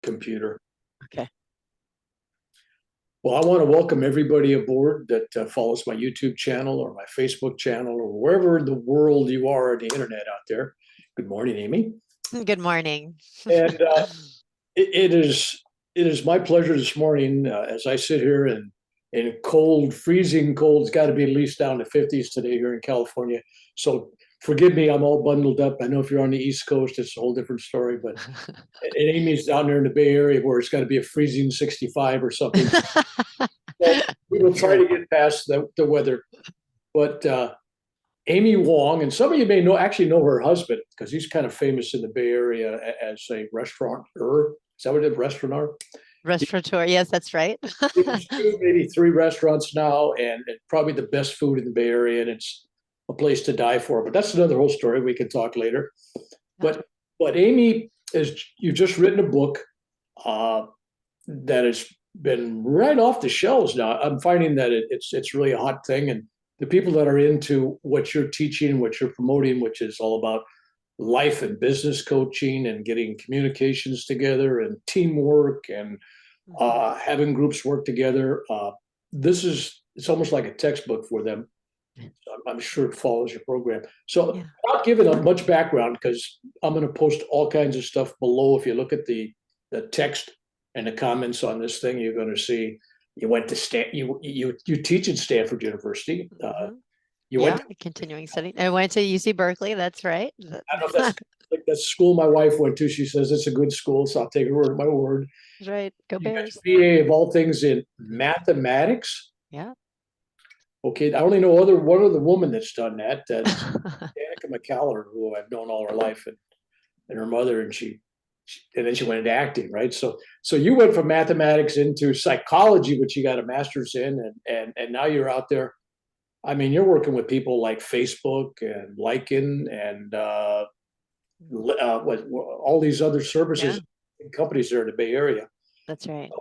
computer. Okay. Well, I want to welcome everybody aboard that follows my YouTube channel or my Facebook channel or wherever in the world you are on the internet out there. Good morning, Amy. Good morning. And it is my pleasure this morning as I sit here in cold, freezing cold. It's got to be at least down to 50s today here in California. So forgive me, I'm all bundled up. I know if you're on the East Coast, it's a whole different story. But and Amy's down there in the Bay Area where it's got to be a freezing 65 or something. So we will try to get past the weather. But Amy Wong, and some of you may actually know her husband because he's kind of famous in the Bay Area as a restaurateur. Is that what it is? Restaurateur? Restaurateur. Yes, that's right. Maybe 3 restaurants now, and probably the best food in the Bay Area, and it's a place to die for. But that's another whole story. We can talk later. But Amy, you've just written a book that has been right off the shelves now. I'm finding that it's really a hot thing, and the people that are into what you're teaching, what you're promoting, which is all about life and business coaching and getting communications together and teamwork and having groups work together. It's almost like a textbook for them. I'm sure it follows your program. So yeah. Not giving up much background because I'm going to post all kinds of stuff below. If you look at the text and the comments on this thing, you're going to see you went to you teach at Stanford University. Continuing study. I went to UC Berkeley. That's right. I don't know if that's like the school my wife went to. She says it's a good school, so I'll take my word. Right. Go Bears. BA of all things in mathematics. Yeah. Okay, I only know one other woman that's done that. That's Danica McCallum, who I've known all her life, and her mother, and then she went into acting, right? So you went from mathematics into psychology, which you got a master's in, and now you're out there. I mean, you're working with people like Facebook and Lycan and all these other services and companies there in the Bay Area. That's right.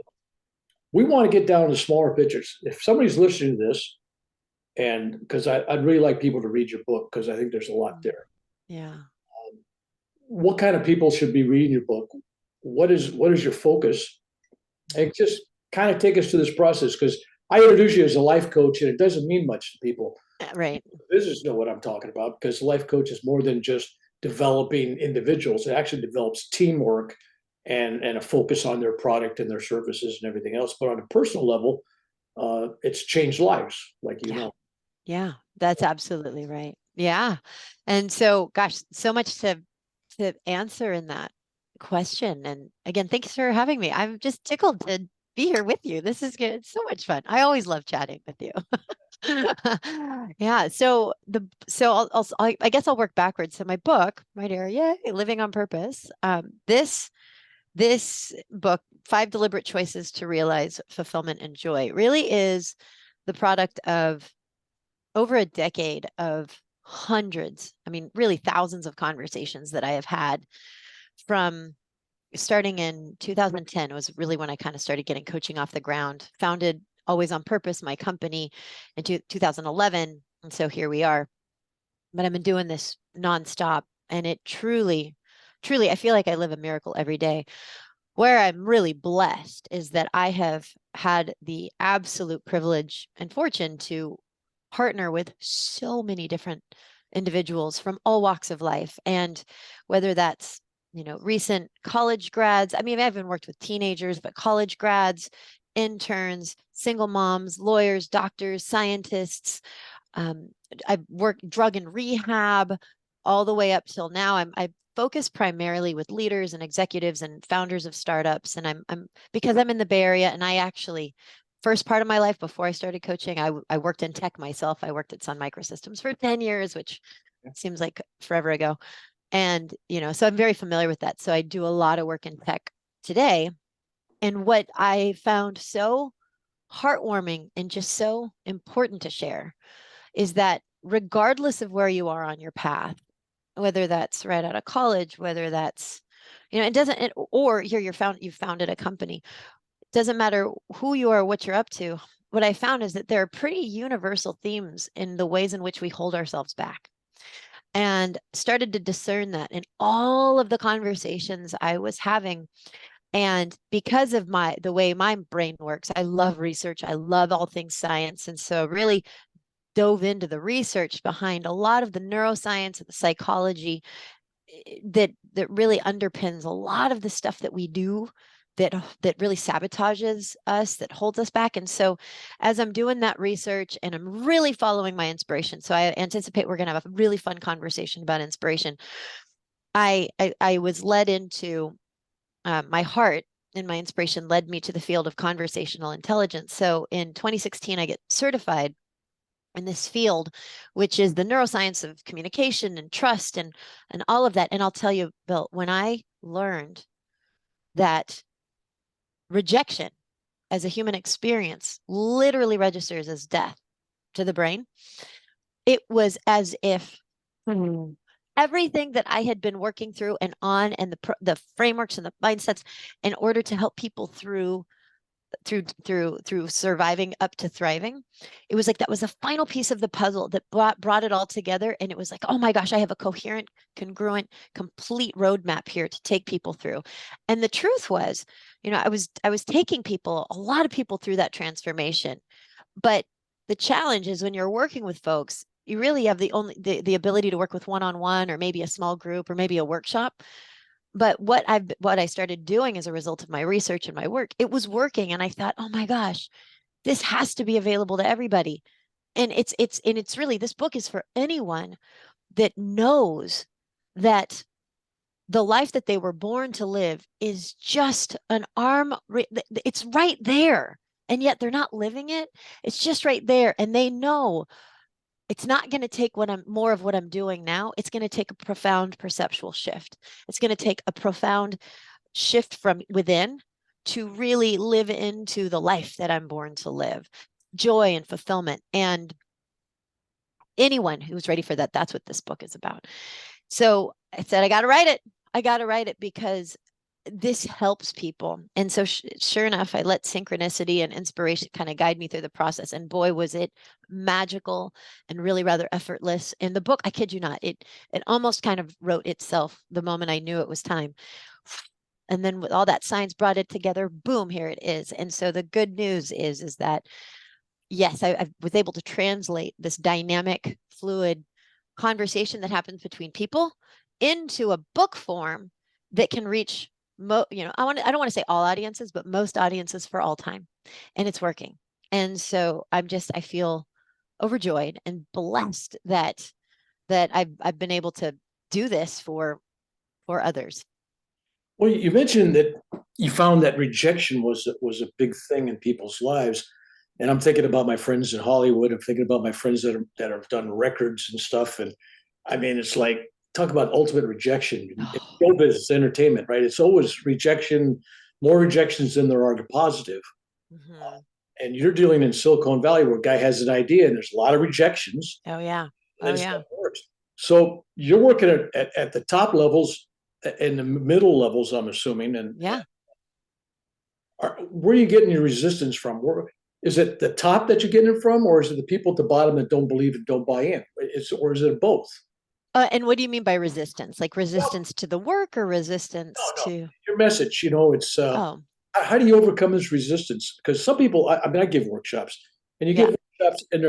We want to get down to smaller pictures. If somebody's listening to this, and because I'd really like people to read your book because I think there's a lot there. Yeah. What kind of people should be reading your book? What is your focus? And just kind of take us to this process because I introduce you as a life coach, and it doesn't mean much to people. Right. Business know what I'm talking about because life coach is more than just developing individuals. It actually develops teamwork and a focus on their product and their services and everything else. But on a personal level, it's changed lives, like you know. Yeah, that's absolutely right. Yeah. And so, gosh, so much to answer in that question. And again, thanks for having me. I'm just tickled to be here with you. This is good. It's so much fun. I always love chatting with you. Yeah. I guess I'll work backwards. So my book, right here, Living on Purpose. This book, 5 Deliberate Choices to Realize Fulfillment and Joy, really is the product of over a decade of hundreds, I mean, really thousands of conversations that I have had from starting in 2010 was really when I kind of started getting coaching off the ground, founded Always on Purpose, my company, in 2011. And so here we are. But I've been doing this nonstop. And it truly, I feel like I live a miracle every day. Where I'm really blessed is that I have had the absolute privilege and fortune to partner with so many different individuals from all walks of life. And whether that's, recent college grads, I mean, I haven't worked with teenagers, but college grads, interns, single moms, lawyers, doctors, scientists. I've worked drug and rehab all the way up till now. I focus primarily with leaders and executives and founders of startups. And I'm because I'm in the Bay Area, and I actually, first part of my life before I started coaching, I worked in tech myself. I worked at Sun Microsystems for 10 years, which seems like forever ago. And, so I'm very familiar with that. So I do a lot of work in tech today. And what I found so heartwarming and just so important to share is that regardless of where you are on your path, whether that's right out of college, whether that's, or you've founded a company, it doesn't matter who you are, what you're up to. What I found is that there are pretty universal themes in the ways in which we hold ourselves back. And started to discern that in all of the conversations I was having. And because of the way my brain works, I love research. I love all things science. And so really dove into the research behind a lot of the neuroscience and the psychology that really underpins a lot of the stuff that we do that really sabotages us, that holds us back. And so as I'm doing that research and I'm really following my inspiration, so I anticipate we're going to have a really fun conversation about inspiration. I was led into my heart, and my inspiration led me to the field of conversational intelligence. So in 2016, I get certified in this field, which is the neuroscience of communication and trust and all of that. And I'll tell you, Bill, when I learned that rejection as a human experience literally registers as death to the brain, it was as if everything that I had been working through and on, and the frameworks and the mindsets in order to help people through surviving up to thriving, it was like that was the final piece of the puzzle that brought it all together. And it was like, oh my gosh, I have a coherent, congruent, complete roadmap here to take people through. And the truth was, I was taking a lot of people through that transformation. But the challenge is when you're working with folks, you really have the ability to work with one-on-one, or maybe a small group, or maybe a workshop. But what I started doing as a result of my research and my work, it was working. And I thought, oh my gosh, this has to be available to everybody. And it's really, this book is for anyone that knows that the life that they were born to live is just an arm. It's right there. And yet they're not living it. It's just right there. And they know it's not going to take more of what I'm doing now. It's going to take a profound perceptual shift. It's going to take a profound shift from within to really live into the life that I'm born to live, joy and fulfillment. And anyone who's ready for that, that's what this book is about. So I said, I got to write it. I got to write it because this helps people. And so sure enough, I let synchronicity and inspiration kind of guide me through the process. And boy, was it magical and really rather effortless. In the book, I kid you not, it almost kind of wrote itself the moment I knew it was time. And then with all that science brought it together, boom, here it is. And so the good news is that, yes, I was able to translate this dynamic, fluid conversation that happens between people into a book form that can reach I don't want to say all audiences, but most audiences for all time. And it's working. And so I feel overjoyed and blessed that I've been able to do this for others. Well, you mentioned that you found that rejection was a big thing in people's lives, and I'm thinking about my friends in Hollywood. I'm thinking about my friends that have done records and stuff, and I mean, it's like talk about ultimate rejection. In show business, entertainment, right? It's always rejection, more rejections than there are to positive. Mm-hmm. And you're dealing in Silicon Valley where a guy has an idea and there's a lot of rejections. Oh yeah. Oh yeah. So you're working at the top levels and the middle levels, I'm assuming. And yeah. Where are you getting your resistance from? Is it the top that you're getting it from, or is it the people at the bottom that don't believe and don't buy in? Or is it both? And what do you mean by resistance? Like resistance to the work, or resistance to your message? It's how do you overcome this resistance? Because some people, I mean, I give workshops, and you give workshops, and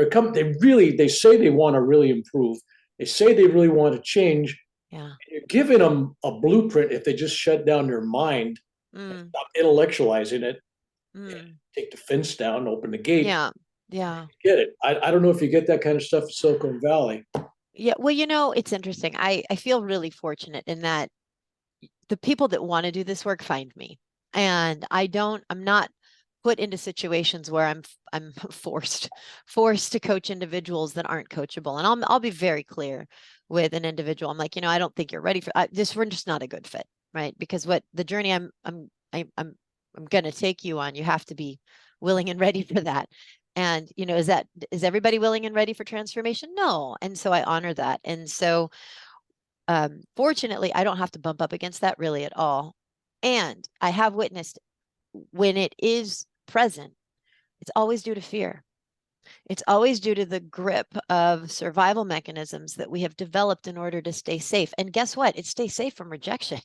they say they want to really improve. They say they really want to change. Yeah. You're giving them a blueprint if they just shut down their mind, and stop intellectualizing it, and take the fence down, open the gate. Yeah. Yeah. Get it. I don't know if you get that kind of stuff in Silicon Valley. Yeah. Well, it's interesting. I feel really fortunate in that the people that want to do this work find me. And I'm not put into situations where I'm forced to coach individuals that aren't coachable. And I'll be very clear with an individual. I'm like, I don't think you're ready for this. We're just not a good fit, right? Because what the journey I'm going to take you on, you have to be willing and ready for that. And is everybody willing and ready for transformation? No. And so I honor that. And so fortunately, I don't have to bump up against that really at all. And I have witnessed when it is present, it's always due to fear. It's always due to the grip of survival mechanisms that we have developed in order to stay safe. And guess what? It stays safe from rejection.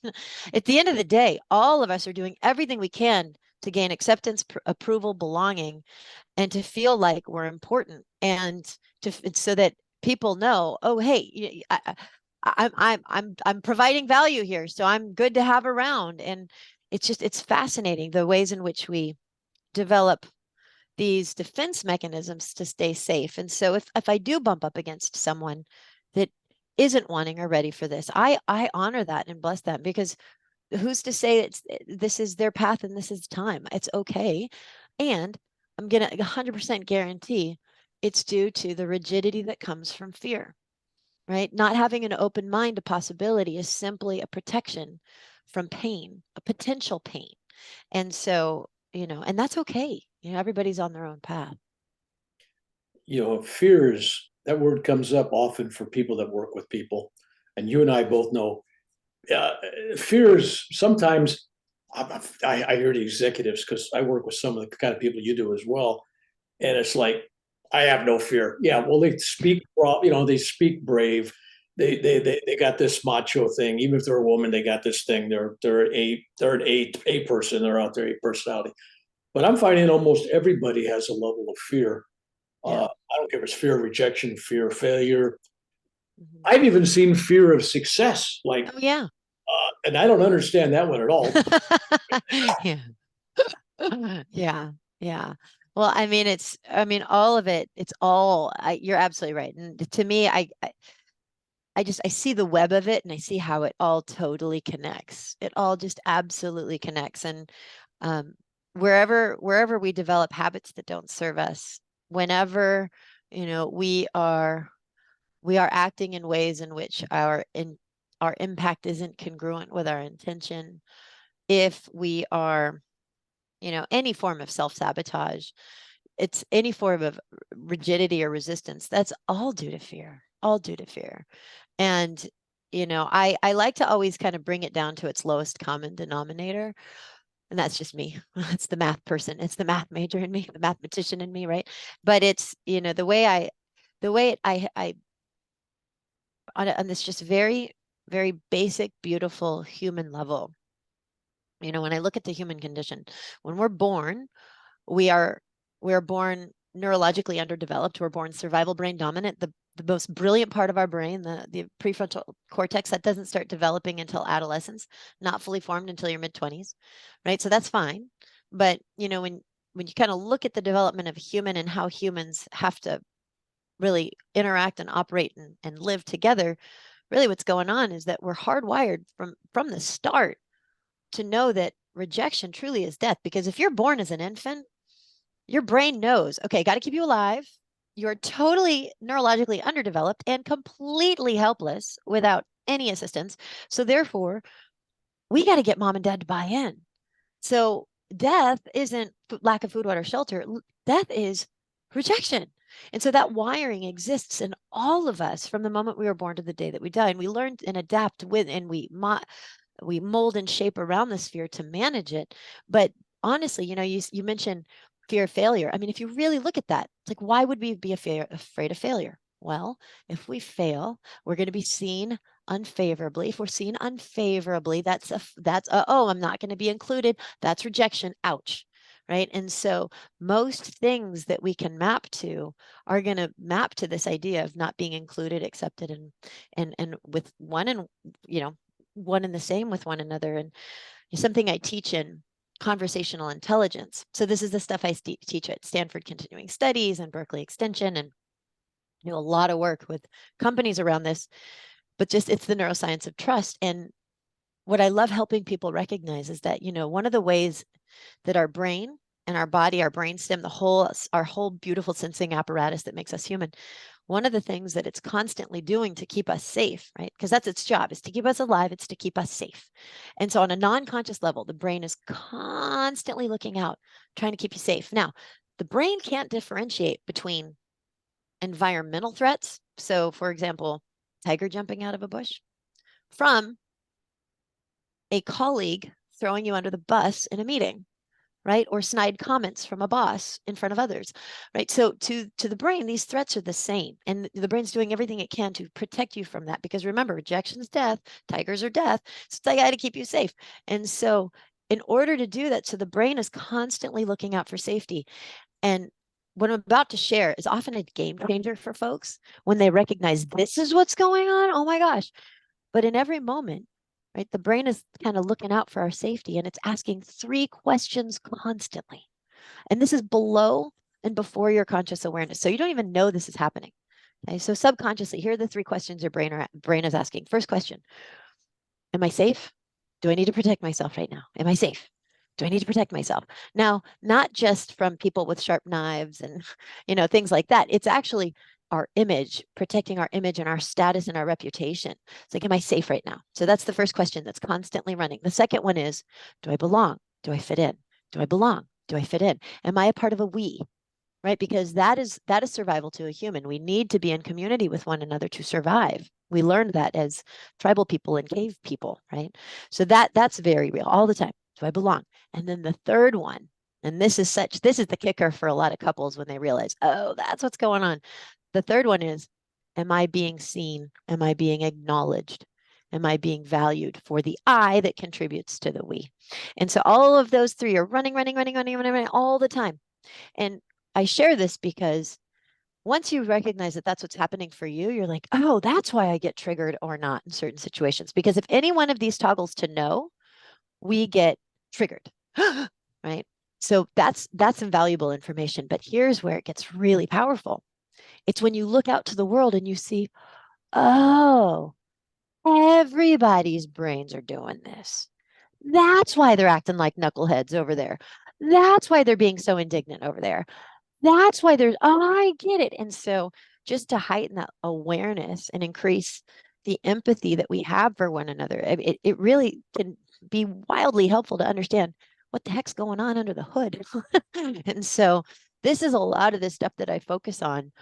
At the end of the day, all of us are doing everything we can to gain acceptance, approval, belonging, and to feel like we're important, and so that people know, oh, hey, I'm providing value here, so I'm good to have around. And it's fascinating the ways in which we develop these defense mechanisms to stay safe. And so if I do bump up against someone that isn't wanting or ready for this, I honor that and bless them, because who's to say this is their path and this is time? It's okay. And I'm going to 100% guarantee it's due to the rigidity that comes from fear, right? Not having an open mind to possibility is simply a protection from pain, a potential pain. And so, and that's okay. Everybody's on their own path. Fear is, that word comes up often for people that work with people. And you and I both know fear is sometimes, I hear the executives, because I work with some of the kind of people you do as well. And it's like, I have no fear. Yeah, well, they speak, they speak brave. They got this macho thing. Even if they're a woman, they got this thing. They're an A person. They're out there, A personality. But I'm finding almost everybody has a level of fear. Yeah. I don't care if it's fear of rejection, fear of failure. Mhm. I've even seen fear of success, like, Oh, yeah. and I don't understand that one at all. Yeah. Yeah. Yeah. Well, all of it, you're absolutely right. And to me, I see the web of it, and I see how it all totally connects. It all just absolutely connects. And um, wherever we develop habits that don't serve us, whenever, we are acting in ways in which our impact isn't congruent with our intention, if we are, any form of self-sabotage, it's any form of rigidity or resistance, that's all due to fear, all due to fear. And I like to always kind of bring it down to its lowest common denominator, and that's just me. It's the math person, it's the math major in me, the mathematician in me, right? But it's, the way I on this just very, very basic, beautiful human level, when I look at the human condition, when we're born, we are born neurologically underdeveloped. We're born survival brain dominant. The most brilliant part of our brain, the prefrontal cortex, that doesn't start developing until adolescence, not fully formed until your mid-20s, right? So that's fine. But when you kind of look at the development of a human and how humans have to really interact and operate and live together, really what's going on is that we're hardwired from the start to know that rejection truly is death. Because if you're born as an infant, your brain knows, okay, got to keep you alive. You're totally neurologically underdeveloped and completely helpless without any assistance. So therefore, we got to get mom and dad to buy in. So death isn't lack of food, water, shelter. Death is rejection. And so that wiring exists in all of us from the moment we were born to the day that we die. And we learn and adapt with, and we mold and shape around the sphere to manage it. But honestly, you mentioned fear of failure. I mean, if you really look at that, it's like, why would we be afraid of failure? Well, if we fail, we're going to be seen unfavorably. If we're seen unfavorably, oh, I'm not going to be included. That's rejection. Ouch. Right. And so most things that we can map to are going to map to this idea of not being included, accepted, and with one, and one and the same with one another. And something I teach in conversational intelligence. So this is the stuff I teach at Stanford Continuing Studies and Berkeley Extension, and a lot of work with companies around this, but just it's the neuroscience of trust. And what I love helping people recognize is that, one of the ways that our brain and our body, our brainstem, our whole beautiful sensing apparatus that makes us human, one of the things that it's constantly doing to keep us safe, right? Because that's its job, is to keep us alive. It's to keep us safe. And so on a non-conscious level, the brain is constantly looking out, trying to keep you safe. Now, the brain can't differentiate between environmental threats. So for example, tiger jumping out of a bush, from a colleague throwing you under the bus in a meeting. right? Or snide comments from a boss in front of others, right? So to the brain, these threats are the same. And the brain's doing everything it can to protect you from that. Because remember, rejection is death, tigers are death. So they got to keep you safe. And so in order to do that, so the brain is constantly looking out for safety. And what I'm about to share is often a game changer for folks when they recognize this is what's going on. Oh my gosh. But in every moment, right, the brain is kind of looking out for our safety and it's asking 3 questions constantly. And this is below and before your conscious awareness. So you don't even know this is happening. Okay, so subconsciously, here are the 3 questions your brain is asking. First question, am I safe? Do I need to protect myself right now? Am I safe? Do I need to protect myself? Now, not just from people with sharp knives and, things like that. It's actually our image, protecting our image and our status and our reputation. It's like, am I safe right now? So that's the first question that's constantly running. The second one is, do I belong? Do I fit in? Do I belong? Do I fit in? Am I a part of a we? Right? Because that is survival to a human. We need to be in community with one another to survive. We learned that as tribal people and cave people, right? So that's very real all the time. Do I belong? And then the third one, and this is the kicker for a lot of couples when they realize, oh, that's what's going on. The third one is, am I being seen? Am I being acknowledged? Am I being valued for the I that contributes to the we? And so all of those 3 are running all the time. And I share this because once you recognize that that's what's happening for you, you're like, oh, that's why I get triggered or not in certain situations. Because if any one of these toggles to no, we get triggered, right? So that's invaluable information. But here's where it gets really powerful. It's when you look out to the world and you see, oh, everybody's brains are doing this. That's why they're acting like knuckleheads over there. That's why they're being so indignant over there. That's why oh, I get it. And so just to heighten that awareness and increase the empathy that we have for one another, it really can be wildly helpful to understand what the heck's going on under the hood. And so this is a lot of the stuff that I focus on,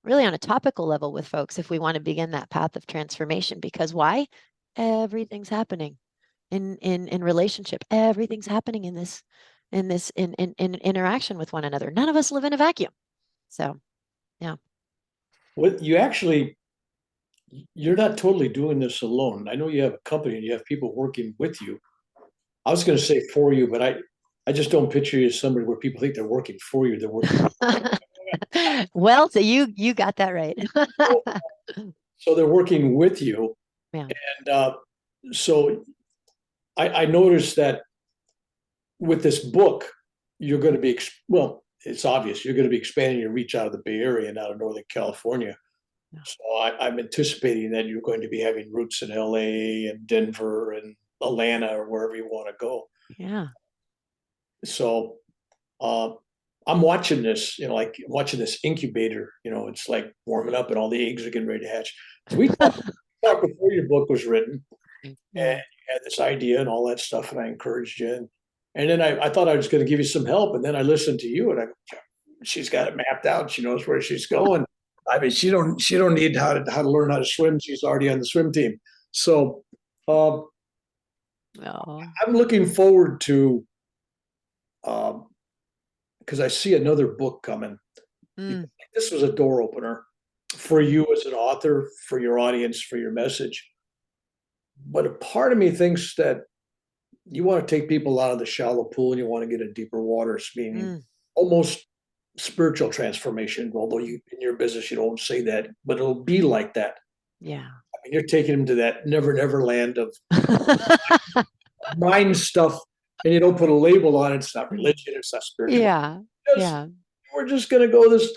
really on a topical level with folks if we want to begin that path of transformation. Because why? Everything's happening in relationship. Everything's happening in interaction with one another. None of us live in a vacuum. So, yeah. What you actually, you're not totally doing this alone. I know you have a company and you have people working with you. I was going to say for you, but I just don't picture you as somebody where people think they're working for you. They're working. Well, so you got that right. So they're working with you. Yeah. And so I noticed that with this book, you're going to be, well, it's obvious you're going to be expanding your reach out of the Bay Area and out of Northern California. Yeah. So I'm anticipating that you're going to be having roots in LA and Denver and Atlanta or wherever you want to go. Yeah. So I'm watching this, like watching this incubator, it's like warming up and all the eggs are getting ready to hatch. So we talked before your book was written, Yeah. and you had this idea and all that stuff, and I encouraged you. And then I thought I was going to give you some help, and then I listened to you, and she's got it mapped out. She knows where she's going. I mean, she don't need how to learn how to swim. She's already on the swim team. So Oh. I'm looking forward to, because I see another book coming. Mm. This was a door opener for you as an author, for your audience, for your message. But a part of me thinks that you want to take people out of the shallow pool and you want to get in deeper waters, meaning almost spiritual transformation. Although in your business you don't say that, but it'll be like that. Yeah. I mean, you're taking them to that never land of mind stuff, and you don't put a label on it. It's not religion. It's not spiritual. Yeah. Just, Yeah. we're just going to go this,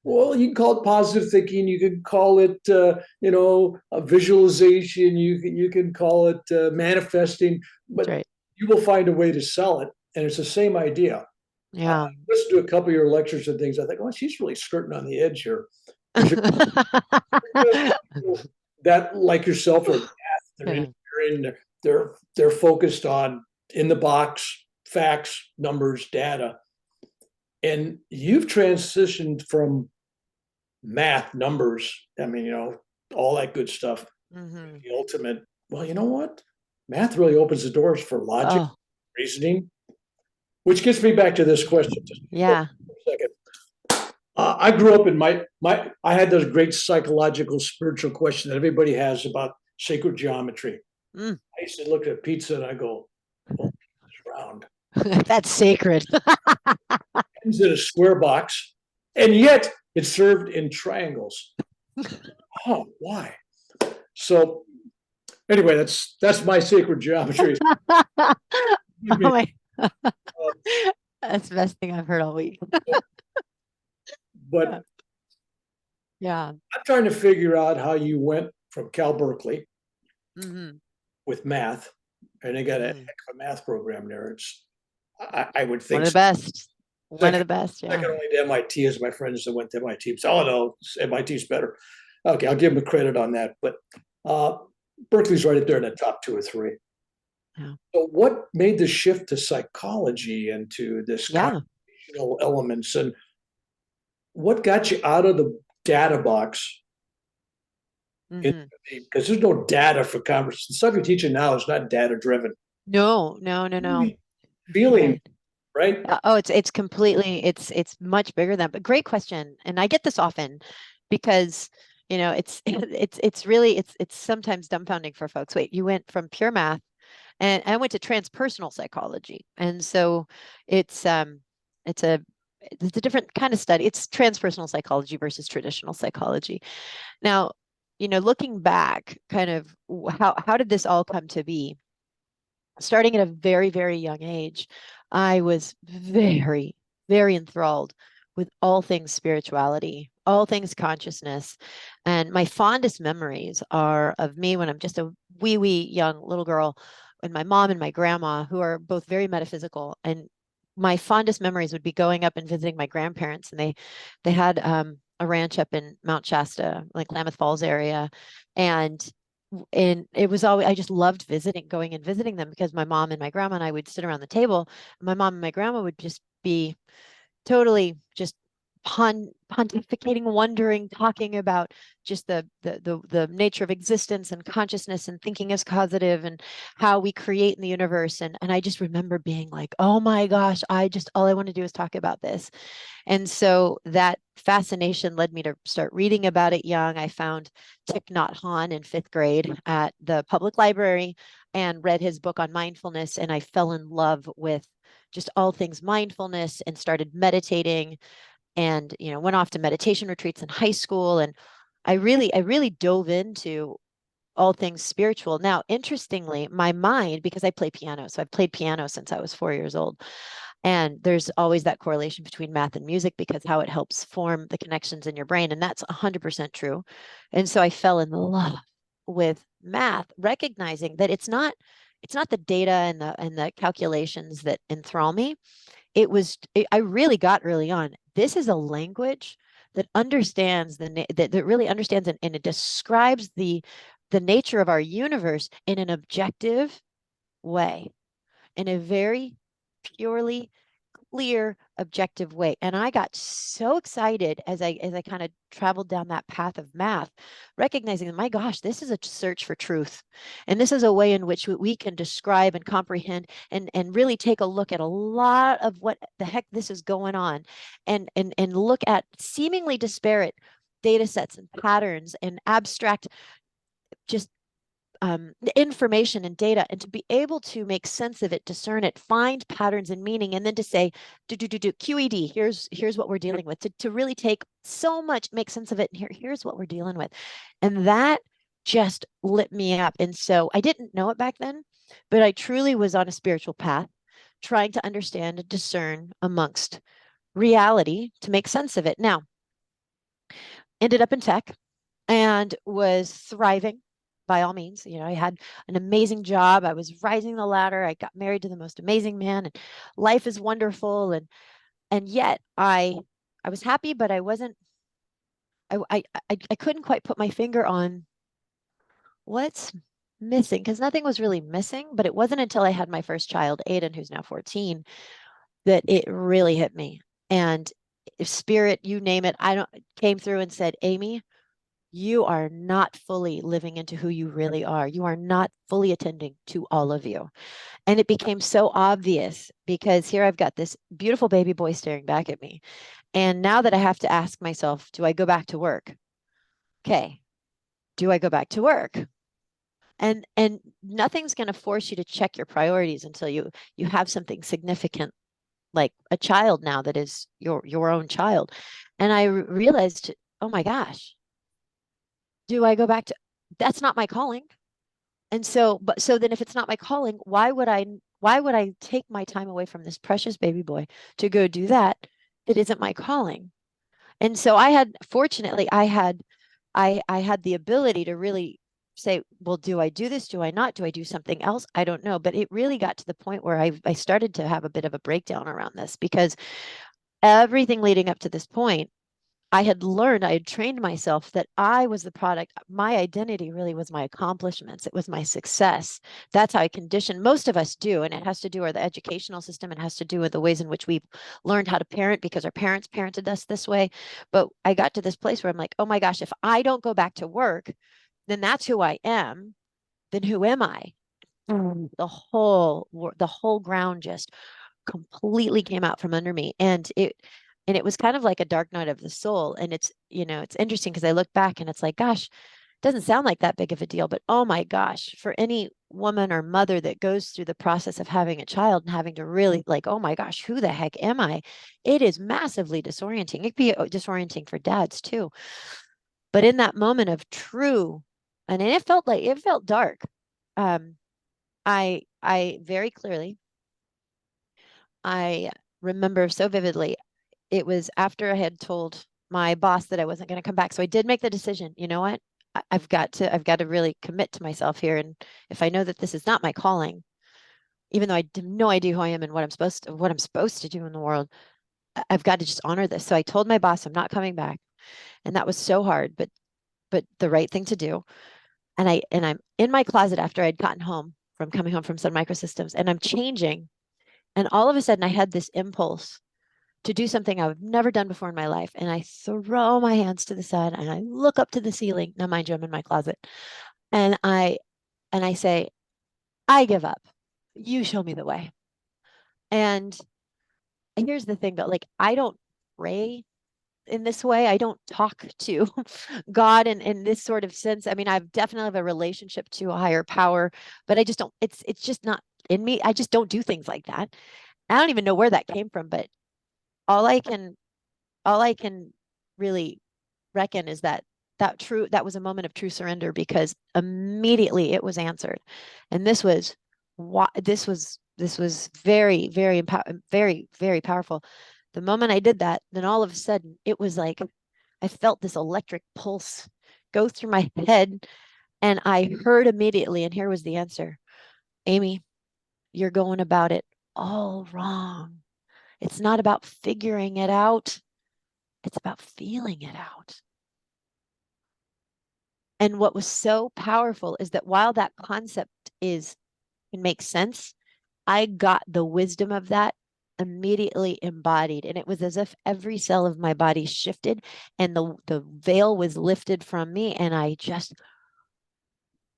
well, you can call it positive thinking. You can call it, a visualization. You can call it manifesting, but That's right. you will find a way to sell it. And it's the same idea. Yeah. Listen to a couple of your lectures and things. I think, oh, she's really skirting on the edge here. That, like yourself, or they're in, they're focused on in the box facts, numbers, data, and you've transitioned from math, numbers. I mean, all that good stuff. Mm-hmm. The ultimate. Well, you know what? Math really opens the doors for logic, Oh, reasoning. Which gets me back to this question. Just Yeah. for a second. I grew up in I had those great psychological, spiritual questions that everybody has about sacred geometry. Mm. I used to look at pizza and I go, oh, it's round. That's sacred. It's in a square box, and yet it's served in triangles. Oh, why? So anyway, that's my sacred geometry. Oh my, Um, that's the best thing I've heard all week. but Yeah. I'm trying to figure out how you went from Cal Berkeley Mm-hmm. with math, and they got a heck Mm. of a math program there. I would One think of the best. One of the best. Yeah. second only to MIT, as my friends that went to MIT. So, oh no, MIT's better. Okay, I'll give them credit on that. But Berkeley's right up there in the top 2 or 3. Yeah. So what made the shift to psychology and to this Yeah. conversational elements, and what got you out of the data box? Mm-hmm. Because there's no data for conversation. The stuff you're teaching now is not data driven. No, no, no, no. Feeling, Right. right? Oh, it's completely, it's much bigger than that. But great question. And I get this often because, it's really, it's sometimes dumbfounding for folks. Wait, you went from pure math, and I went to transpersonal psychology. And so it's it's a it's a different kind of study. It's transpersonal psychology versus traditional psychology. Now, looking back, kind of how did this all come to be? Starting at a very, very young age, I was very, very enthralled with all things spirituality, all things consciousness. And my fondest memories are of me when I'm just a wee young little girl, and my mom and my grandma, who are both very metaphysical. And my fondest memories would be going up and visiting my grandparents, and they had a ranch up in Mount Shasta, like Klamath Falls area. And it was always, I just loved going and visiting them, because my mom and my grandma and I would sit around the table. My mom and my grandma would just be totally just pontificating, wondering, talking about just the nature of existence and consciousness and thinking as causative and how we create in the universe. And I just remember being like, oh my gosh, all I want to do is talk about this. And so that fascination led me to start reading about it young. I found Thich Nhat Hanh in 5th grade at the public library and read his book on mindfulness. And I fell in love with just all things mindfulness and started meditating, and went off to meditation retreats in high school. And I really dove into all things spiritual. Now, interestingly, my mind, because I play piano, so I've played piano since I was 4 years old. And there's always that correlation between math and music, because how it helps form the connections in your brain. And that's 100% true. And so I fell in love with math, recognizing that it's not the data and the calculations that enthrall me. I really got early on, this is a language that understands that really understands, and it describes the nature of our universe in an objective way, in a very purely clear, objective way. And I got so excited as I kind of traveled down that path of math, recognizing that, my gosh, this is a search for truth. And this is a way in which we can describe and comprehend and really take a look at a lot of what the heck this is going on, and look at seemingly disparate data sets and patterns and abstract just information and data, and to be able to make sense of it, discern it, find patterns and meaning, and then to say, do QED, here's what we're dealing with, to really take so much, make sense of it, and here's what we're dealing with. And that just lit me up. And so I didn't know it back then, but I truly was on a spiritual path, trying to understand and discern amongst reality to make sense of it. Now, ended up in tech and was thriving by all means. I had an amazing job. I was rising the ladder. I got married to the most amazing man, and life is wonderful. And yet I was happy, but I wasn't, I couldn't quite put my finger on what's missing, because nothing was really missing. But it wasn't until I had my first child, Aiden, who's now 14, that it really hit me. And if spirit, you name it, came through and said, Amy, you are not fully living into who you really are. You are not fully attending to all of you. And it became so obvious because here I've got this beautiful baby boy staring back at me. And now that I have to ask myself, do I go back to work? Okay. Do I go back to work? And nothing's going to force you to check your priorities until you have something significant like a child now that is your own child. And I realized, oh my gosh, do I go back to that's not my calling. And so, but so then if it's not my calling, why would I take my time away from this precious baby boy to go do that that isn't my calling? And so fortunately, I had the ability to really say, well, do I do this? Do I not? Do I do something else? I don't know. But it really got to the point where I started to have a bit of a breakdown around this because everything leading up to this point, I had trained myself that I was the product. My identity really was my accomplishments. It was my success. That's how I conditioned. Most of us do. And it has to do with the educational system. It has to do with the ways in which we've learned how to parent because our parents parented us this way. But I got to this place where I'm like, oh my gosh, if I don't go back to work, then that's who I am. Then who am I? The whole ground just completely came out from under me. And it was kind of like a dark night of the soul. And it's interesting because I look back and it's like, gosh, it doesn't sound like that big of a deal, but oh my gosh, for any woman or mother that goes through the process of having a child and having to really like, oh my gosh, who the heck am I? It is massively disorienting. It can be disorienting for dads too. But in that moment of true, and it felt dark. Um, I very clearly, I remember so vividly. It was after I had told my boss that I wasn't going to come back. So I did make the decision, you know what? I've got to really commit to myself here. And if I know that this is not my calling, even though I have no idea who I am and what I'm supposed to do in the world, I've got to just honor this. So I told my boss I'm not coming back. And that was so hard, but the right thing to do. And I'm in my closet after I'd gotten home from coming home from Sun Microsystems and I'm changing. And all of a sudden I had this impulse to do something I've never done before in my life. And I throw my hands to the side and I look up to the ceiling. Now, mind you, I'm in my closet. And I say, I give up. You show me the way. And here's the thing though, like I don't pray in this way. I don't talk to God in this sort of sense. I mean, I've definitely have a relationship to a higher power, but I just don't, it's just not in me. I just don't do things like that. I don't even know where that came from, but all I can all I can really reckon is that was a moment of true surrender because immediately it was answered. And this was very, very, very powerful. The moment I did that, then all of a sudden it was like I felt this electric pulse go through my head and I heard immediately, and here was the answer. Amy, you're going about it all wrong. It's not about figuring it out. It's about feeling it out. And what was so powerful is that while that concept can make sense, I got the wisdom of that immediately embodied. And it was as if every cell of my body shifted and the veil was lifted from me. And I just,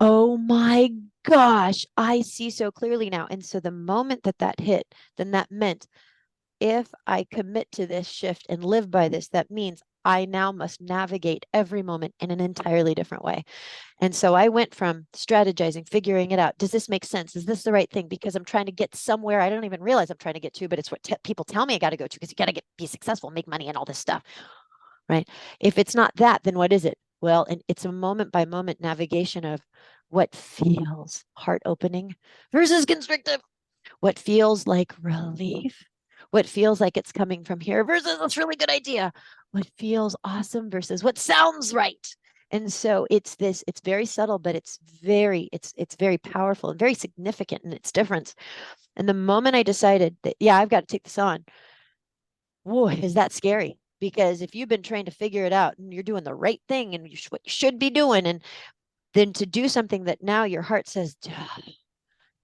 oh my gosh, I see so clearly now. And so the moment that hit, then that meant if I commit to this shift and live by this, that means I now must navigate every moment in an entirely different way. And so I went from strategizing, figuring it out. Does this make sense? Is this the right thing? Because I'm trying to get somewhere I don't even realize I'm trying to get to, but it's what people tell me I got to go to because you got to be successful, make money, and all this stuff, right? If it's not that, then what is it? Well, and it's a moment by moment navigation of what feels heart opening versus constrictive, what feels like relief, what feels like it's coming from here versus this really good idea, what feels awesome versus what sounds right. And so it's very subtle, but it's very powerful and very significant in its difference. And the moment I decided that, yeah, I've got to take this on, whoa, is that scary? Because if you've been trained to figure it out and you're doing the right thing and what you should be doing, and then to do something that now your heart says,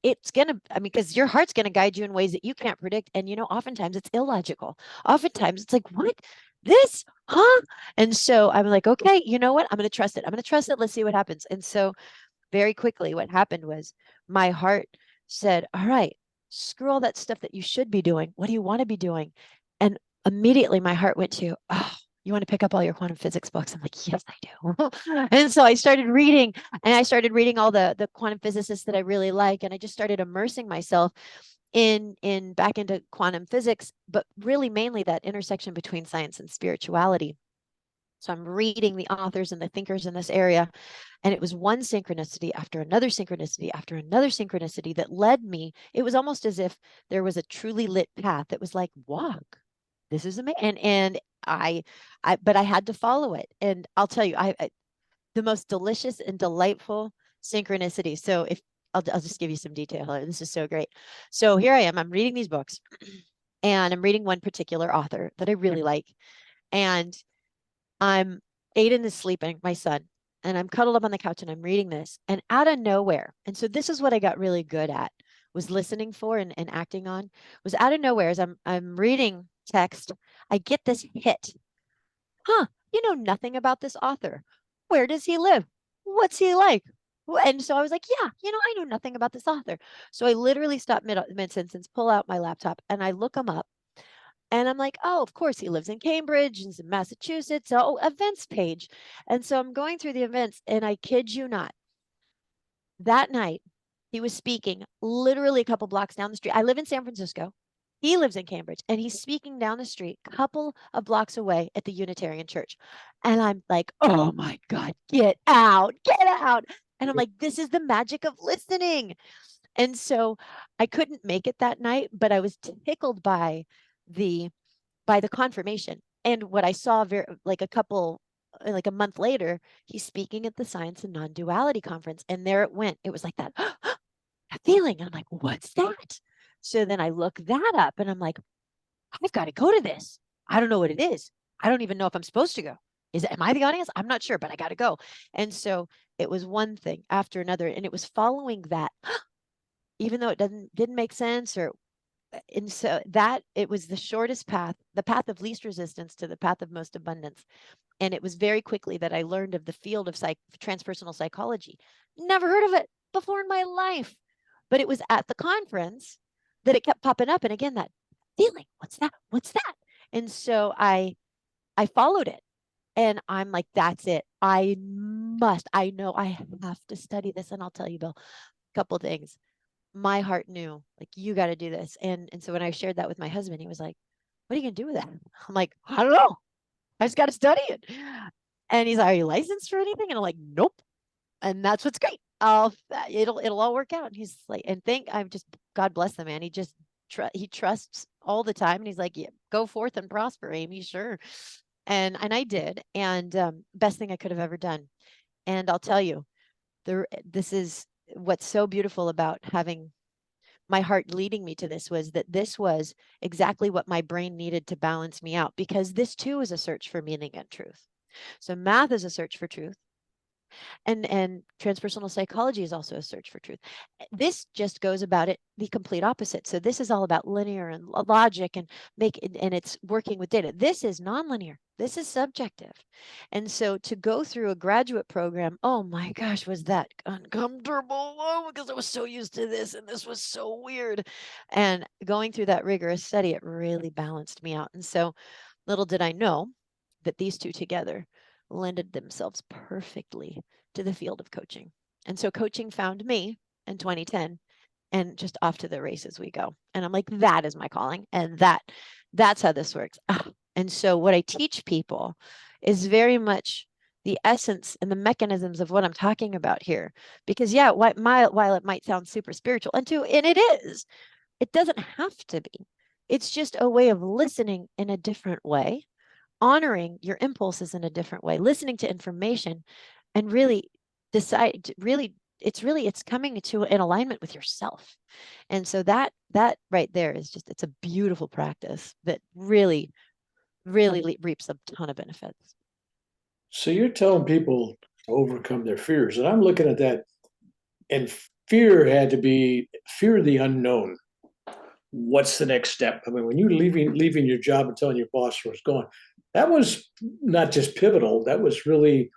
it's going to, I mean, because your heart's going to guide you in ways that you can't predict. And, oftentimes it's illogical. Oftentimes it's like, what? this, huh? And so I'm like, okay, you know what? I'm going to trust it. I'm going to trust it. Let's see what happens. And so very quickly, what happened was my heart said, all right, screw all that stuff that you should be doing. What do you want to be doing? And immediately my heart went to, oh, you want to pick up all your quantum physics books? I'm like, yes, I do. And so I started reading, and I started reading all the quantum physicists that I really like. And I just started immersing myself in back into quantum physics, but really mainly that intersection between science and spirituality. So I'm reading the authors and the thinkers in this area. And it was one synchronicity after another synchronicity after another synchronicity that led me. It was almost as if there was a truly lit path that was like, walk. This is amazing. And but I had to follow it. And I'll tell you, the most delicious and delightful synchronicity. So if I'll just give you some detail. This is so great. So here I am. I'm reading these books, and I'm reading one particular author that I really like. And I'm Aiden is sleeping, my son, and I'm cuddled up on the couch and I'm reading this. And out of nowhere, and so this is what I got really good at, was listening for and acting on, was out of nowhere as I'm reading text, I get this hit. Huh, you know nothing about this author. Where does he live? What's he like? And so I was like, yeah, I know nothing about this author. So I literally stop mid sentence, pull out my laptop, and I look him up. And I'm like, oh, of course, he lives in Cambridge and in Massachusetts. Oh, events page. And so I'm going through the events, and I kid you not, that night he was speaking literally a couple blocks down the street. I live in San Francisco. He lives in Cambridge, and he's speaking down the street, a couple of blocks away at the Unitarian Church. And I'm like, oh my God, get out, get out. And I'm like, this is the magic of listening. And so I couldn't make it that night, but I was tickled the the confirmation. And what I saw like a month later, he's speaking at the Science and Non-Duality Conference. And there it went. It was like that, that feeling. And I'm like, what's that? So then I look that up, and I'm like, I've got to go to this. I don't know what it is. I don't even know if I'm supposed to go. Am I the audience? I'm not sure, but I got to go. And so it was one thing after another. And it was following that, even though it didn't make sense, and so that it was the shortest path, the path of least resistance to the path of most abundance. And it was very quickly that I learned of the field of transpersonal psychology. Never heard of it before in my life, but it was at the conference that it kept popping up. And again, that feeling, what's that? What's that? And so I followed it, and I'm like, that's it. I know I have to study this. And I'll tell you, Bill, a couple things. My heart knew, like, you got to do this. And so when I shared that with my husband, he was like, what are you gonna do with that? I'm like, I don't know. I just got to study it. And he's like, are you licensed for anything? And I'm like, nope. And that's what's great. It'll all work out. And he's like, and God bless the man. He trusts all the time. And he's like, yeah, go forth and prosper, Amy. Sure. And I did. And best thing I could have ever done. And I'll tell you, this is what's so beautiful about having my heart leading me to this, was that this was exactly what my brain needed to balance me out, because this too is a search for meaning and truth. So math is a search for truth, and transpersonal psychology is also a search for truth. This just goes about it the complete opposite. So this is all about linear and logic and it's working with data. This is nonlinear. This is subjective. And so to go through a graduate program, oh my gosh, was that uncomfortable? Oh, because I was so used to this, and this was so weird. And going through that rigorous study, it really balanced me out. And so little did I know that these two together lended themselves perfectly to the field of coaching. And so coaching found me in 2010, and just off to the races we go. And I'm like, that is my calling. And that's how this works. And so what I teach people is very much the essence and the mechanisms of what I'm talking about here. Because yeah, while it might sound super spiritual, and it is, it doesn't have to be. It's just a way of listening in a different way, honoring your impulses in a different way, listening to information, and really it's coming to in alignment with yourself. And so that right there is it's a beautiful practice that really reaps a ton of benefits. So you're telling people to overcome their fears, and I'm looking at that, and fear had to be fear of the unknown. What's the next step? I mean, when you're leaving your job and telling your boss where it's going, that was not just pivotal. That was really,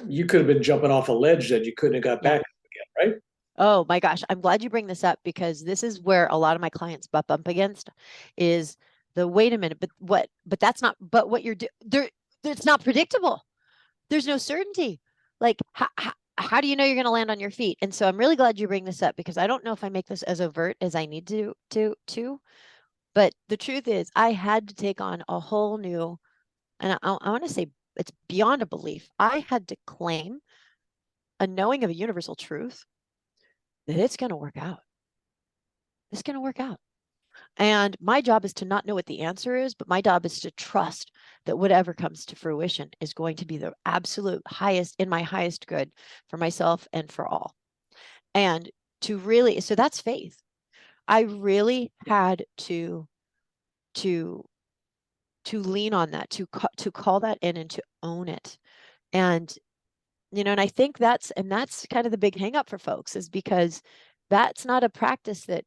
you could have been jumping off a ledge that you couldn't have got Yeah. back again, right? Oh my gosh, I'm glad you bring this up because this is where a lot of my clients butt up against is the wait a minute, but that's not, but what you're doing there, it's not predictable. There's no certainty. Like, how do you know you're going to land on your feet? And so I'm really glad you bring this up because I don't know if I make this as overt as I need to, but the truth is I had to take on a whole new, and I want to say it's beyond a belief. I had to claim a knowing of a universal truth that it's going to work out. It's going to work out. And my job is to not know what the answer is, but my job is to trust that whatever comes to fruition is going to be the absolute highest in my highest good for myself and for all. And to really, so that's faith. I really had to lean on that, to call that in and to own it. And and I think that's kind of the big hang up for folks is because that's not a practice that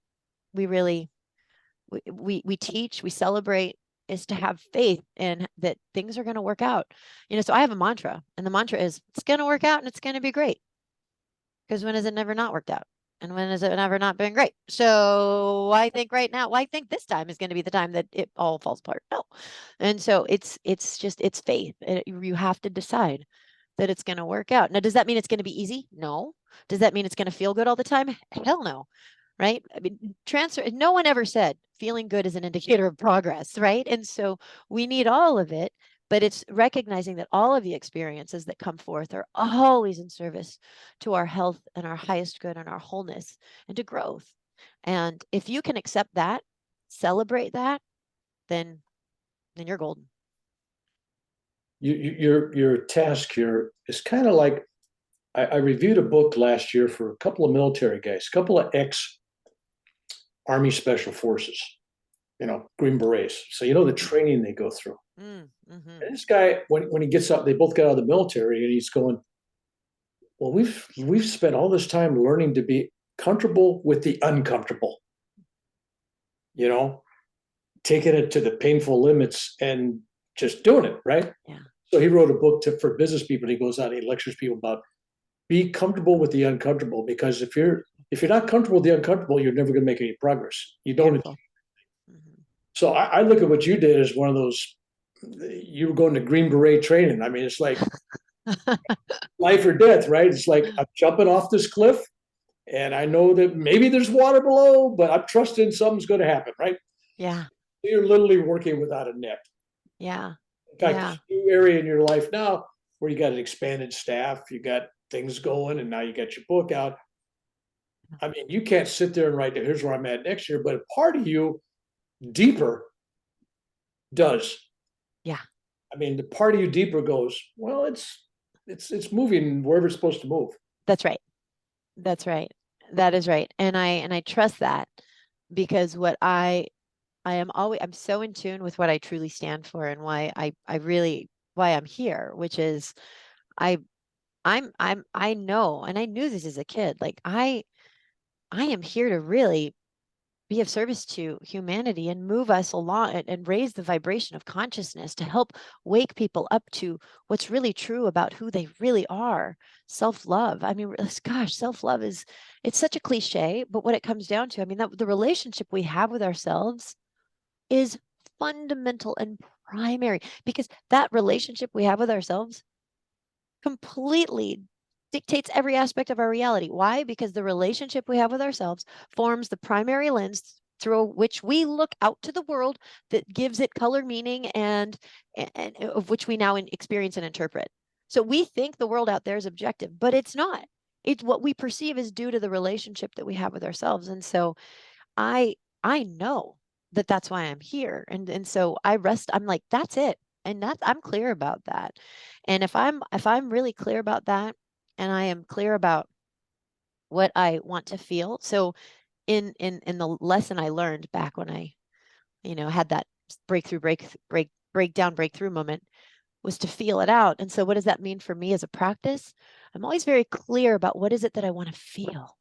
we really we teach, we celebrate, is to have faith in that things are going to work out. So I have a mantra, and the mantra is it's going to work out and it's going to be great. Because when has it never not worked out? And when has it never not been great? So I think right now, well, I think this time is going to be the time that it all falls apart. No. And so it's faith. You have to decide that it's going to work out. Now, does that mean it's going to be easy? No. Does that mean it's going to feel good all the time? Hell no. Right? I mean, no one ever said feeling good is an indicator of progress, right? And so we need all of it, but it's recognizing that all of the experiences that come forth are always in service to our health and our highest good and our wholeness and to growth. And if you can accept that, celebrate that, then you're golden. Your task here is kind of like, I reviewed a book last year for a couple of military guys, a couple of ex-Army Special Forces, Green Berets. So the training they go through. Mm-hmm. And this guy, when he gets out, they both got out of the military, and he's going, well, we've spent all this time learning to be comfortable with the uncomfortable, taking it to the painful limits and just doing it, right? Yeah. So he wrote a book for business people. And he goes out and he lectures people about be comfortable with the uncomfortable, because if you're not comfortable with the uncomfortable, you're never going to make any progress. You don't. Mm-hmm. So I look at what you did as one of those. You were going to Green Beret training. I mean, it's like life or death, right? It's like I'm jumping off this cliff, and I know that maybe there's water below, but I'm trusting something's going to happen, right? Yeah. You're literally working without a net. Yeah. In fact, there's a new area in your life now where you got an expanded staff, you got things going, and now you got your book out. I mean, you can't sit there and write, here's where I'm at next year, but a part of you deeper does. Yeah. I mean, the part of you deeper goes, well, it's moving wherever it's supposed to move. That's right. That's right. That is right. And I trust that because what I'm so in tune with what I truly stand for and why why I'm here, which is I know, and I knew this as a kid, like I am here to really be of service to humanity and move us along and raise the vibration of consciousness to help wake people up to what's really true about who they really are. Self-love. I mean, gosh, self-love it's such a cliche, but what it comes down to, I mean, that the relationship we have with ourselves is fundamental and primary, because that relationship we have with ourselves completely dictates every aspect of our reality. Why? Because the relationship we have with ourselves forms the primary lens through which we look out to the world that gives it color, meaning, and of which we now experience and interpret. So we think the world out there is objective, but it's not. It's what we perceive is due to the relationship that we have with ourselves. And so I know that that's why I'm here. And so I rest, I'm like, that's it. And I'm clear about that. And if I'm really clear about that, and I am clear about what I want to feel. So in the lesson I learned back when I, had that breakthrough moment, was to feel it out. And so what does that mean for me as a practice? I'm always very clear about what is it that I want to feel.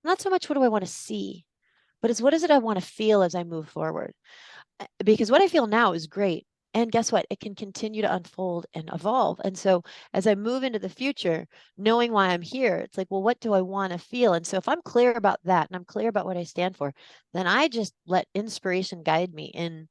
Not so much what do I want to see, but it's what is it I want to feel as I move forward. Because what I feel now is great. And guess what? It can continue to unfold and evolve. And so as I move into the future, knowing why I'm here, it's like, well, what do I want to feel? And so if I'm clear about that and I'm clear about what I stand for, then I just let inspiration guide me in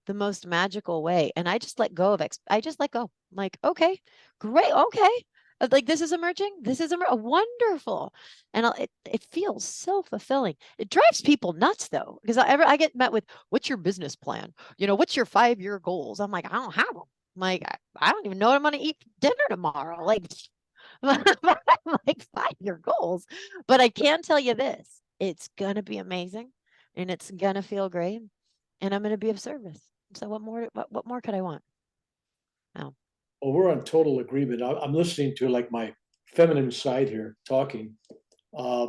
the most magical way. And I just let go of, I just let go. I'm like, okay, great. Okay. Like this is emerging. This is wonderful. And it feels so fulfilling. It drives people nuts though, because I get met with, what's your business plan? What's your 5-year goals? I'm like, I don't have them. I'm like, I don't even know what I'm going to eat for dinner tomorrow. Like, like 5-year goals. But I can tell you this, it's going to be amazing and it's going to feel great and I'm going to be of service. So what more could I want? Oh, Well, we're on total agreement. I'm listening to like my feminine side here talking, uh,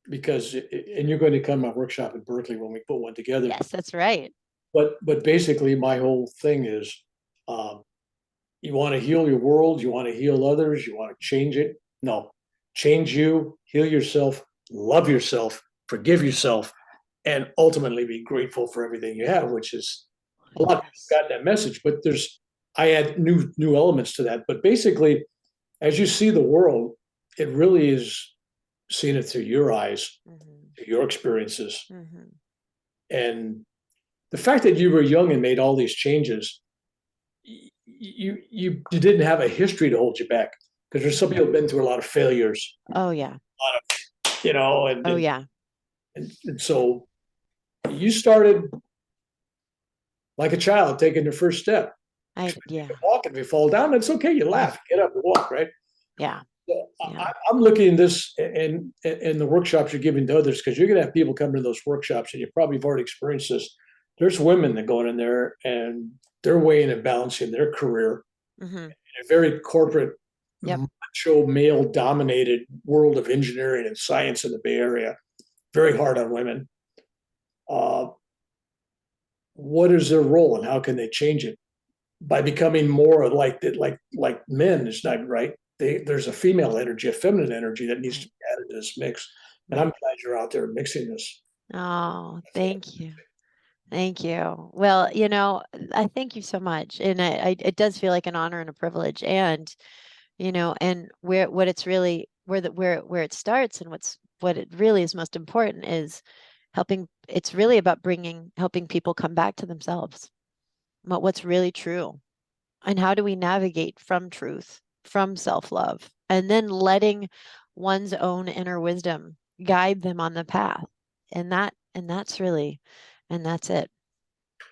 because, and you're going to come to my workshop at Berkeley when we put one together. yes, that's right. But basically, my whole thing is, um, you want to heal your world, you want to heal others, you want to change it. No, change you, heal yourself, love yourself, forgive yourself, and ultimately be grateful for everything you have, which is a lot of people Yes. got that message. But I add new elements to that. But basically, as you see the world, it really is seeing it through your eyes, Mm-hmm. your experiences, Mm-hmm. and the fact that you were young and made all these changes, you didn't have a history to hold you back, because there's some people who've been through a lot of failures, Oh yeah. a lot of, you know, Oh yeah. and so you started like a child taking the first step. Yeah. Walk, if you fall down, that's okay. You laugh, get up and walk, right? Yeah. So Yeah. I'm looking at this and the workshops you're giving to others, because you're going to have people come to those workshops, and you probably have already experienced this. There's women that go in there and they're weighing and balancing their career Mm-hmm. in a very corporate, Yep. macho, male dominated world of engineering and science in the Bay Area. Very hard on women. Uh, what is their role and how can they change it? By becoming more like men is not right. There's a female energy, a feminine energy that needs to Right. be added to this mix. And I'm Right. glad you're out there mixing this. Oh, thank you. Thank you. Well, I thank you so much. And it does feel like an honor and a privilege. And, and what it's really, where it starts and what it really is most important is it's really about helping people come back to themselves, about what's really true. And how do we navigate from truth, from self-love, and then letting one's own inner wisdom guide them on the path. And that's it.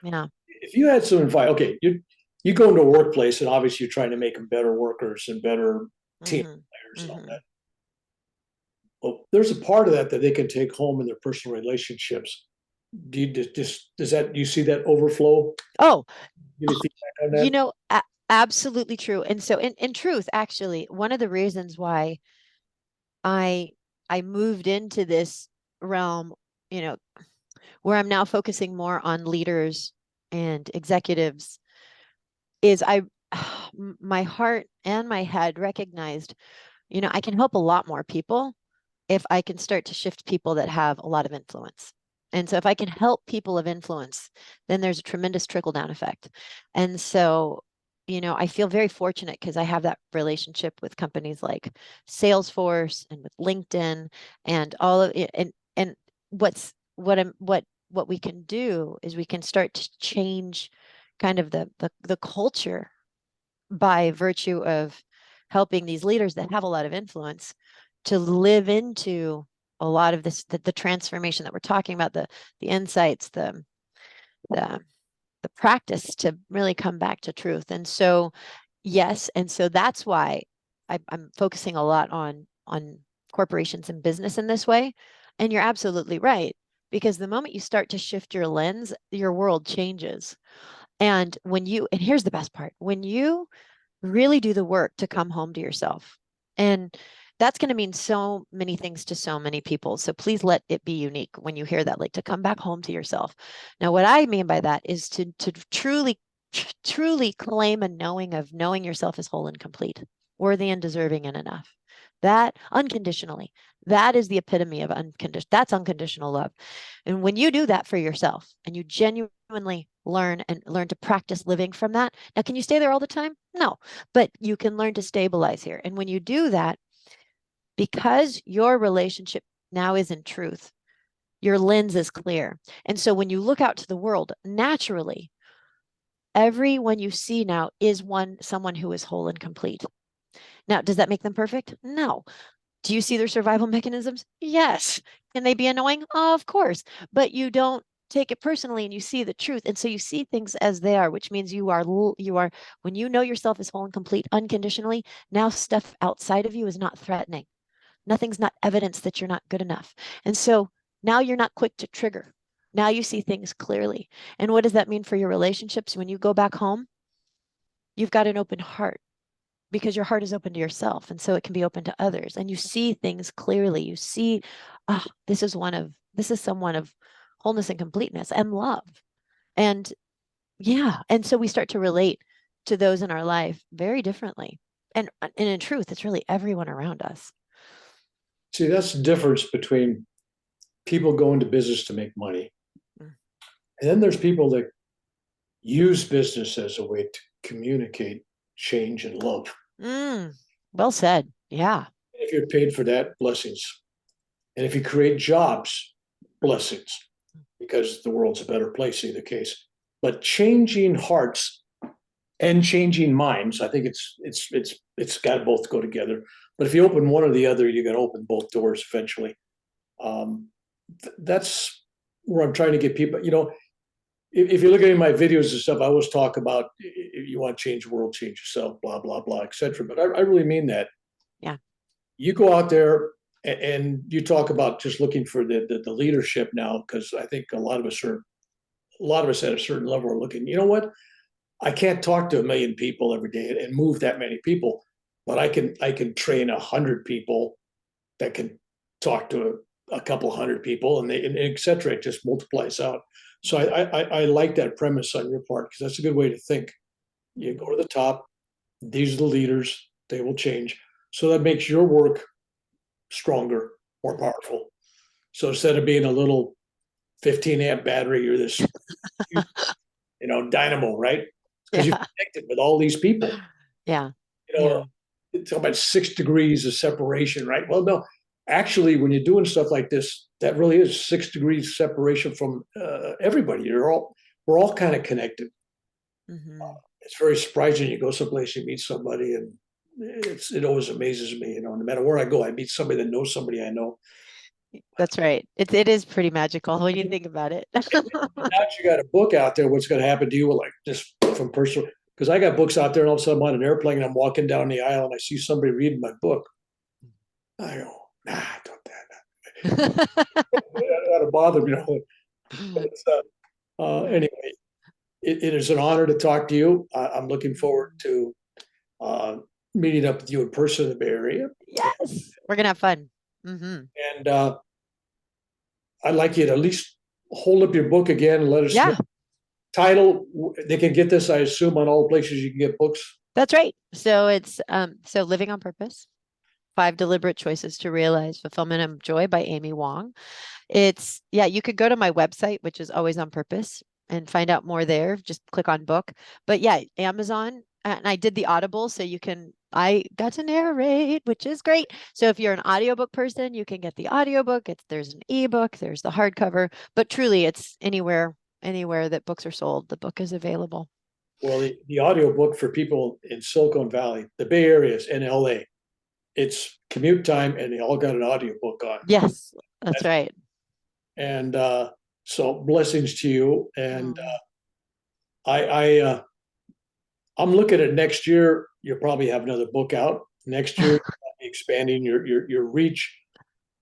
Yeah. If you had some advice, okay, you go into a workplace and obviously you're trying to make them better workers and better team Mm-hmm. players and all Mm-hmm. that. Well, there's a part of that that they can take home in their personal relationships. Do you does that you see that overflow? Oh, Give me feedback on you that. know, a- absolutely true. And so in truth, actually, one of the reasons why I I moved into this realm, you know, where I'm now focusing more on leaders and executives is my heart and my head recognized, I can help a lot more people if I can start to shift people that have a lot of influence. And so if I can help people of influence, then there's a tremendous trickle down effect. And so, I feel very fortunate because I have that relationship with companies like Salesforce and with LinkedIn and all of it. And what we can do is we can start to change kind of the culture by virtue of helping these leaders that have a lot of influence to live into a lot of the transformation that we're talking about, the insights, the the practice to really come back to truth. And so, yes, and so that's why I'm focusing a lot on corporations and business in this way. And you're absolutely right, because the moment you start to shift your lens, your world changes. And here's the best part, when you really do the work to come home to yourself. And that's going to mean so many things to so many people. So please let it be unique when you hear that, like to come back home to yourself. Now, what I mean by that is to truly claim a knowing yourself as whole and complete, worthy and deserving and enough. That unconditionally, That is the epitome of that's unconditional love. And when you do that for yourself and you genuinely learn to practice living from that. Now, can you stay there all the time? No, but you can learn to stabilize here. And when you do that, because your relationship now is in truth, your lens is clear. And so when you look out to the world, naturally, everyone you see now is someone who is whole and complete. Now, does that make them perfect? No. Do you see their survival mechanisms? Yes. Can they be annoying? Of course. But you don't take it personally and you see the truth. And so you see things as they are, which means you are, when you know yourself as whole and complete unconditionally, now stuff outside of you is not threatening. Nothing's not evidence that you're not good enough. And so now you're not quick to trigger. Now you see things clearly. And what does that mean for your relationships? When you go back home, you've got an open heart because your heart is open to yourself. And so it can be open to others. And you see things clearly. You see, this is someone of wholeness and completeness and love. And yeah. And so we start to relate to those in our life very differently. And in truth, it's really everyone around us. See, that's the difference between people go into business to make money. And then there's people that use business as a way to communicate change and love. Well said. Yeah. If you're paid for that, blessings. And if you create jobs, blessings, because the world's a better place, either case. But changing hearts and changing minds, I think it's got to both go together. But if you open one or the other, you're going to open both doors eventually. That's where I'm trying to get people. If you look at my videos and stuff, I always talk about if you want to change the world, change yourself, blah blah blah, etc. But I really mean that. Yeah. You go out there and you talk about just looking for the leadership now, because I think a lot of us at a certain level are looking. You know what? I can't talk to 1 million people every day and move that many people, but I can train 100 people that can talk to a couple hundred people, and et cetera. It just multiplies out. So I like that premise on your part, because that's a good way to think. You go to the top. These are the leaders. They will change. So that makes your work stronger, more powerful. So instead of being a little 15 amp battery, you're this, dynamo, right? Because you're connected with all these people. Yeah. It's about 6 degrees of separation, right? Well, no, actually, when you're doing stuff like this, that really is 6 degrees separation from everybody. We're all kind of connected. Mm-hmm. It's very surprising. You go someplace, you meet somebody, and it always amazes me. No matter where I go, I meet somebody that knows somebody I know. That's right. It is pretty magical when you think about it. Now that you got a book out there, what's going to happen to you? Like just from personal, because I got books out there, and all of a sudden I'm on an airplane and I'm walking down the aisle and I see somebody reading my book. I go, nah, don't that. That'll bother me. Anyway, it is an honor to talk to you. I'm looking forward to meeting up with you in person in the Bay Area. Yes, we're gonna have fun. Mm-hmm. And I'd like you to at least hold up your book again and let us know. Title. They can get this, I assume, on all places you can get books. That's right. So it's Living on Purpose: 5 Deliberate Choices to Realize Fulfillment and Joy by Amy Wong. You could go to my website, which is Always on Purpose, and find out more there. Just click on book. But yeah, Amazon, and I did the Audible, so I got to narrate, which is great. So if you're an audiobook person, you can get the audiobook. There's an ebook, there's the hardcover, but truly it's anywhere that books are sold, the book is available. Well, the audiobook for people in Silicon Valley, the Bay Area, and LA, it's commute time, and they all got an audiobook on. Yes, that's right. And so blessings to you. And I'm looking at next year. You'll probably have another book out next year, expanding your reach.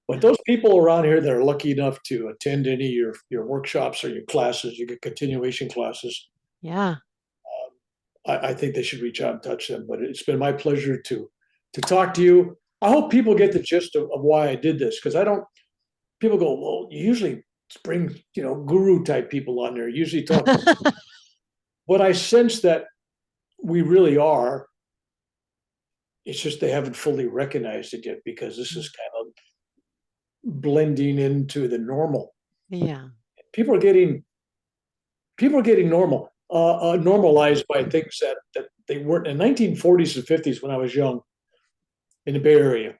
But those people around here that are lucky enough to attend any of your workshops or your classes, you get continuation classes. Yeah. I think they should reach out and touch them. But it's been my pleasure to talk to you. I hope people get the gist of why I did this, because people go, well, you usually bring, guru type people on there, usually talk. But I sense that we really are. It's just they haven't fully recognized it yet, because this is kind of blending into the normal. Yeah. People are getting normalized by things that they weren't in 1940s and 50s when I was young in the Bay Area.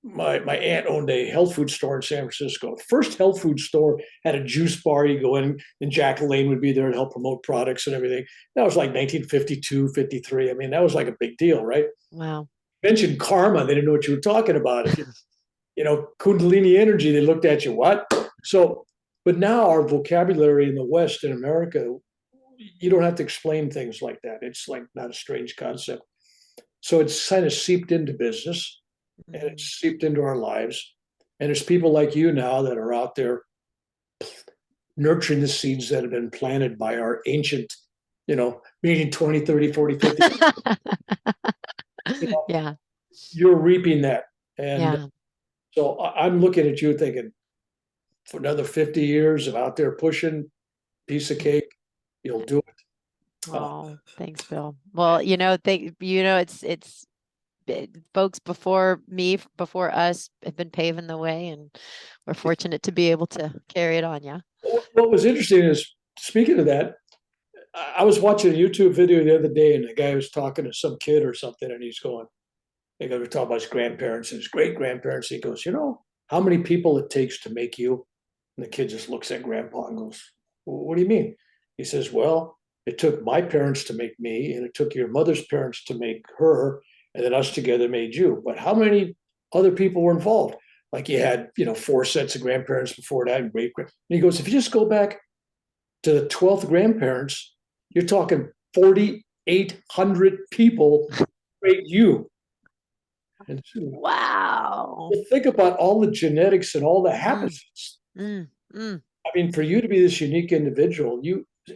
My aunt owned a health food store in San Francisco. First health food store had a juice bar. You go in, and Jack LaLanne would be there to help promote products and everything. That was like 1952, 53. I mean, that was like a big deal, right? Wow. Mentioned karma, they didn't know what you were talking about. If Kundalini energy, they looked at you, what? So, but now our vocabulary in the West, in America, you don't have to explain things like that. It's like not a strange concept. So it's kind of seeped into business and Mhm. it's seeped into our lives. And there's people like you now that are out there nurturing the seeds that have been planted by our ancient, meaning 20, 30, 40, 50. You know, Yeah. you're reaping that. And Yeah. so I'm looking at you thinking, for another 50 years of out there pushing, piece of cake, you'll do it. Oh, thanks, Bill. Well, folks before me, before us, have been paving the way, and we're fortunate to be able to carry it on. Yeah. What was interesting is, speaking of that, I was watching a YouTube video the other day, and the guy was talking to some kid or something, and he's going, they go to talk about his grandparents and his great grandparents. He goes, how many people it takes to make you? And the kid just looks at grandpa and goes, well, what do you mean? He says, well, it took my parents to make me, and it took your mother's parents to make her, and then us together made you. But how many other people were involved? Like you had, 4 sets of grandparents before that, and great. And he goes, if you just go back to the 12th grandparents, you're talking 4,800 people create you. And Wow. think about all the genetics and all that happens. Mm, mm. I mean, for you to be this unique individual,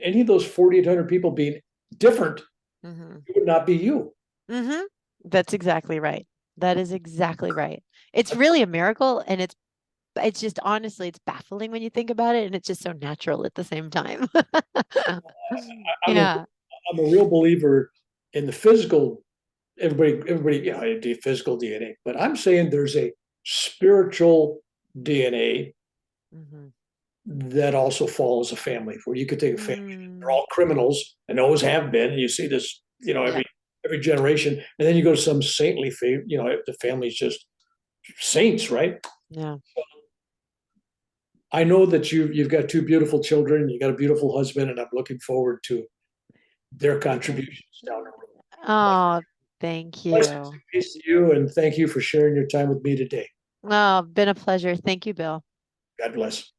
any of those 4,800 people being different, Mm-hmm. it would not be you. Mm-hmm. That's exactly right. That is exactly right. It's really a miracle, and it's just honestly, it's baffling when you think about it, and it's just so natural at the same time. I'm a, Yeah. I'm a real believer in the physical. Everybody, physical DNA, but I'm saying there's a spiritual DNA Mm-hmm. that also follows a family, where you could take a family, they're Mm. all criminals and always have been. And you see this, Yeah. every generation, and then you go to some saintly the family's just saints, right? Yeah. I know that you've got 2 beautiful children, you got a beautiful husband, and I'm looking forward to their contributions down the road. Oh, thank Blessings you. and peace to you, and thank you for sharing your time with me today. Oh, been a pleasure. Thank you, Bill. God bless.